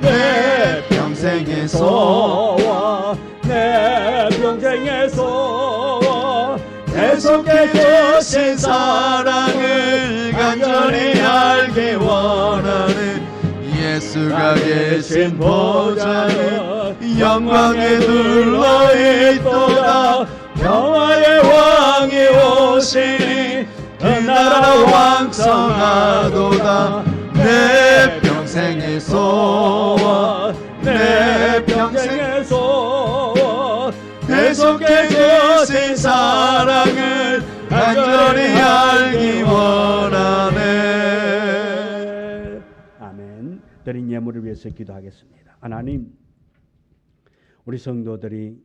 Speaker 3: 내 평생의 소원, 내 평생의 소원, 계속해 주신 사랑을 간절히 알기 원하는 예수가 계신 보좌는 영광에 둘러있도다. 평화의 왕이 오시니 그 나라 왕성하도다. 내 평생의 소원 내 평생의 소원 계속해 주신 사랑을 간절히 알기 원하네.
Speaker 1: 아멘. 드린 예물을 위해서 기도하겠습니다. 하나님, 우리 성도들이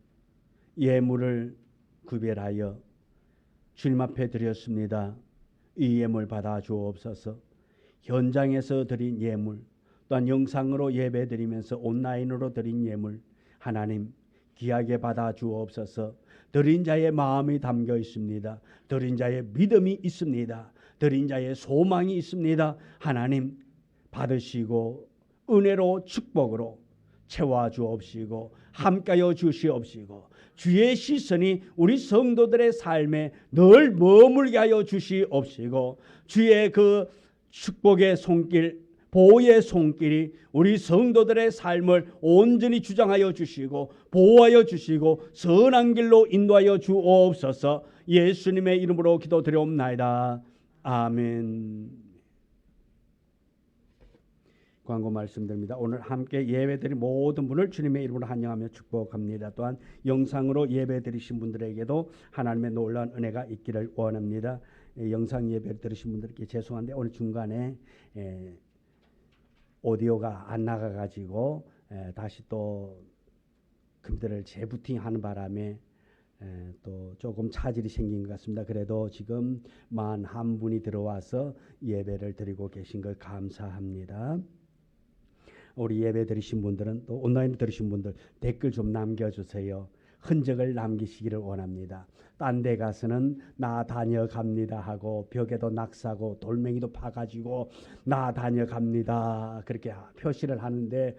Speaker 1: 예물을 구별하여 주님 앞에 드렸습니다. 이 예물 받아 주옵소서. 현장에서 드린 예물, 또한 영상으로 예배 드리면서 온라인으로 드린 예물, 하나님 귀하게 받아 주옵소서. 드린 자의 마음이 담겨 있습니다. 드린 자의 믿음이 있습니다. 드린 자의 소망이 있습니다. 하나님 받으시고 은혜로 축복으로 채워 주옵시고 함께하여 주시옵시고 주의 시선이 우리 성도들의 삶에 늘 머물게 하여 주시옵시고 주의 그 축복의 손길, 보호의 손길이 우리 성도들의 삶을 온전히 주장하여 주시고 보호하여 주시고 선한 길로 인도하여 주옵소서. 예수님의 이름으로 기도드리옵나이다. 아멘. 광고 말씀드립니다. 오늘 함께 예배드린 모든 분을 주님의 이름으로 환영하며 축복합니다. 또한 영상으로 예배드리신 분들에게도 하나님의 놀라운 은혜가 있기를 원합니다. 영상 예배 들으신 분들께 죄송한데 오늘 중간에 오디오가 안 나가가지고 다시 또 컴퓨터를 재부팅하는 바람에 또 조금 차질이 생긴 것 같습니다. 그래도 지금 41분이 들어와서 예배를 드리고 계신 걸 감사합니다. 우리 예배 드리신 분들은 또 온라인 들으신 분들 댓글 좀 남겨주세요. 흔적을 남기시기를 원합니다. 딴 데 가서는 나 다녀갑니다 하고 벽에도 낙서하고 돌멩이도 파가지고 나 다녀갑니다 그렇게 표시를 하는데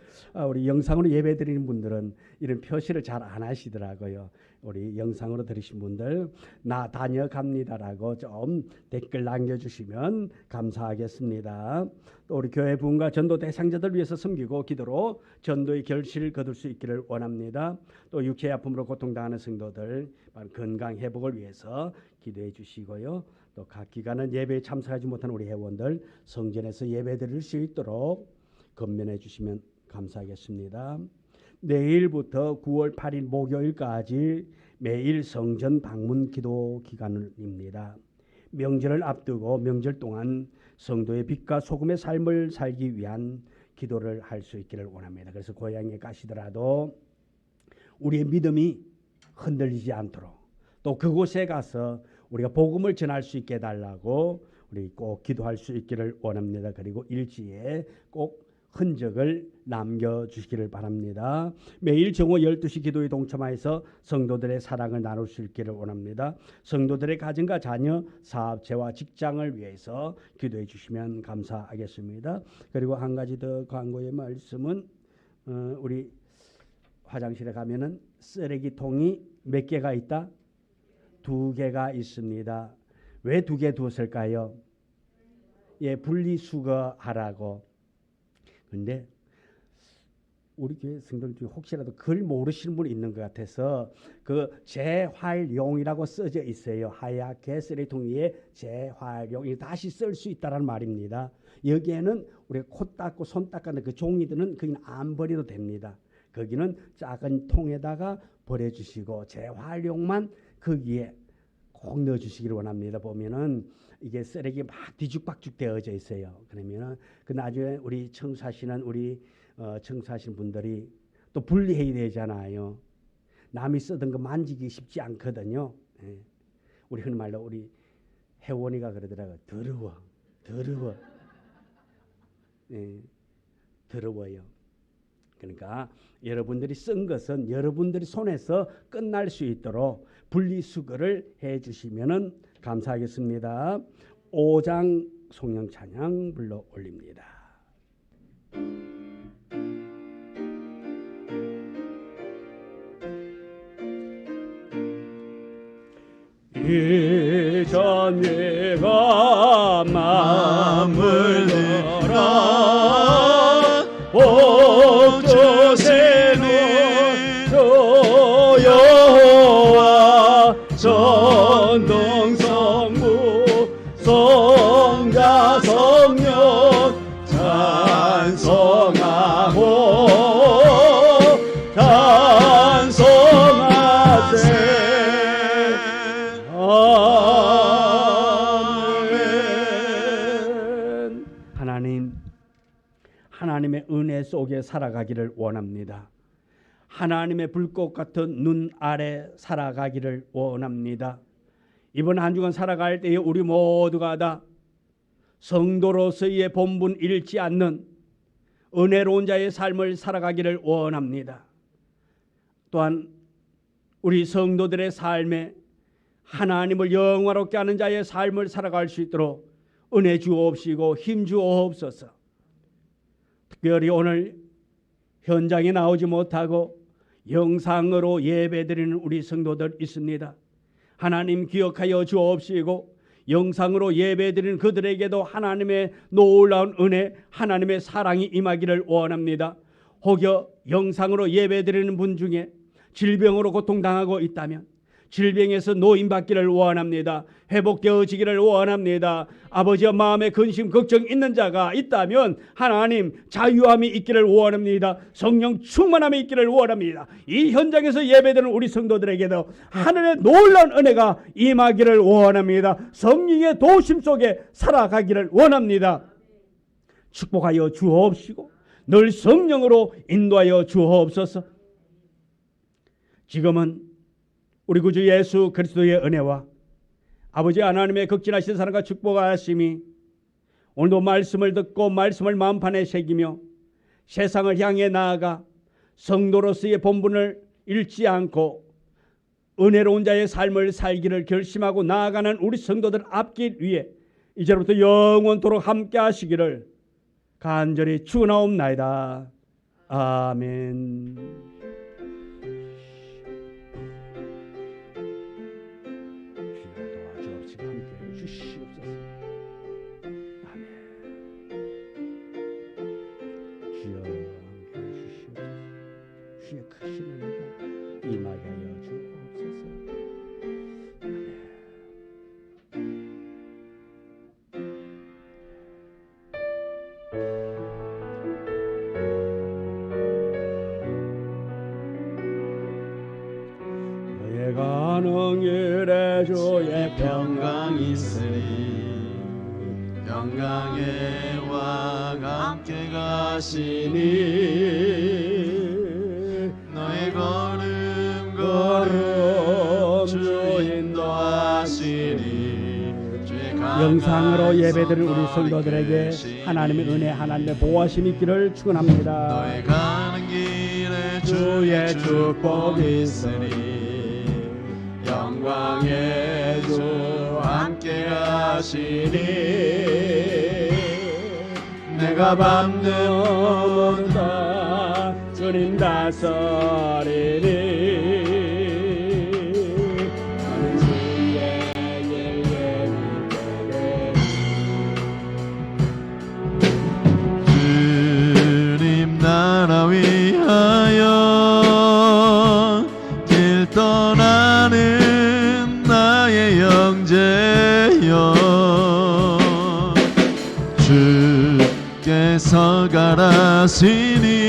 Speaker 1: 우리 영상으로 예배 드리는 분들은 이런 표시를 잘 안 하시더라고요. 우리 영상으로 들으신 분들 나 다녀갑니다라고 좀 댓글 남겨주시면 감사하겠습니다. 또 우리 교회 부흥과 전도 대상자들 위해서 섬기고 기도로 전도의 결실을 거둘 수 있기를 원합니다. 또 육체의 아픔으로 고통당하는 성도들 건강 회복을 위해서 기도해 주시고요. 또 각 기간은 예배에 참석하지 못한 우리 회원들 성전에서 예배 드릴 수 있도록 건면해 주시면 감사하겠습니다. 내일부터 9월 8일 목요일까지 매일 성전 방문 기도 기간입니다. 명절을 앞두고 명절 동안 성도의 빛과 소금의 삶을 살기 위한 기도를 할 수 있기를 원합니다. 그래서 고향에 가시더라도 우리의 믿음이 흔들리지 않도록 또 그곳에 가서 우리가 복음을 전할 수 있게 해달라고 우리 꼭 기도할 수 있기를 원합니다. 그리고 일지에 꼭 흔적을 남겨주시기를 바랍니다. 매일 정오 12시 기도에 동참하여서 성도들의 사랑을 나눌 수 있기를 원합니다. 성도들의 가정과 자녀, 사업체와 직장을 위해서 기도해 주시면 감사하겠습니다. 그리고 한 가지 더 광고의 말씀은 우리 화장실에 가면은 쓰레기통이 몇 개가 있다? 2개가 있습니다. 왜 2개 두었을까요? 분리수거하라고. 근데 우리 교회 성도들 중에 혹시라도 글 모르시는 분이 있는 것 같아서 그 재활용이라고 써져 있어요. 하얗게 쓰레기통 위에 재활용, 다시 쓸 수 있다라는 말입니다. 여기에는 우리가 코 닦고 손 닦는 그 종이들은 거기는 안 버려도 됩니다. 거기는 작은 통에다가 버려주시고 재활용만 거기에 꼭 넣어주시기를 원합니다. 보면은 이게 쓰레기 막 뒤죽박죽 되어져 있어요. 그러면은 그 나중에 우리 청소하시는 청소하시는 분들이 또 분리해야 되잖아요. 남이 쓰던 거 만지기 쉽지 않거든요. 우리 흔히 말로 우리 혜원이가 그러더라고요. 더러워. 더러워요. 그러니까 여러분들이 쓴 것은 여러분들이 손에서 끝날 수 있도록 분리수거를 해주시면 감사하겠습니다. 5장 송영 찬양 불러 올립니다.
Speaker 3: 이전 네가 마음을 내라 복 주시는 주 여호와
Speaker 1: 살아가기를 원합니다. 하나님의 불꽃 같은 눈 아래 살아가기를 원합니다. 이번 한 주간 살아갈 때에 우리 모두가 다 성도로서의 본분 잃지 않는 은혜로운 자의 삶을 살아가기를 원합니다. 또한 우리 성도들의 삶에 하나님을 영화롭게 하는 자의 삶을 살아갈 수 있도록 은혜 주옵시고 힘 주옵소서. 특별히 오늘 현장에 나오지 못하고 영상으로 예배드리는 우리 성도들 있습니다. 하나님 기억하여 주옵시고 영상으로 예배드리는 그들에게도 하나님의 놀라운 은혜, 하나님의 사랑이 임하기를 원합니다. 혹여 영상으로 예배드리는 분 중에 질병으로 고통당하고 있다면 질병에서 노인받기를 원합니다. 회복되어지기를 원합니다. 아버지와 마음에 근심 걱정 있는 자가 있다면 하나님 자유함이 있기를 원합니다. 성령 충만함이 있기를 원합니다. 이 현장에서 예배드리는 우리 성도들에게도 하늘의 놀라운 은혜가 임하기를 원합니다. 성령의 도심 속에 살아가기를 원합니다. 축복하여 주옵시고 늘 성령으로 인도하여 주옵소서. 지금은 우리 구주 예수 그리스도의 은혜와 아버지 하나님의 극진하신 사랑과 축복하심이 오늘도 말씀을 듣고 말씀을 마음판에 새기며 세상을 향해 나아가 성도로서의 본분을 잃지 않고 은혜로운 자의 삶을 살기를 결심하고 나아가는 우리 성도들 앞길 위에 이제부터 영원토록 함께 하시기를 간절히 축원하옵나이다. 아멘. 주의 크신 은혜가 임하게 하여 주옵소서. 너의 가는 길에 주의
Speaker 3: 평강 있으리 평강의 왕 함께 가시니 너의 걸음 주 인도하시니
Speaker 1: 영상으로 예배드린 우리 성도들에게 하나님의 은혜 하나님의 보호하심이 있기를 축원합니다.
Speaker 3: 너의 가는 길에 주의 축복이 있으니 영광의 주 함께 하시니 내가 밟는 다 주님 다스리니 나는 주의 주님 나라 위하여 길 떠나는 나의 형제여 주께서 가라시니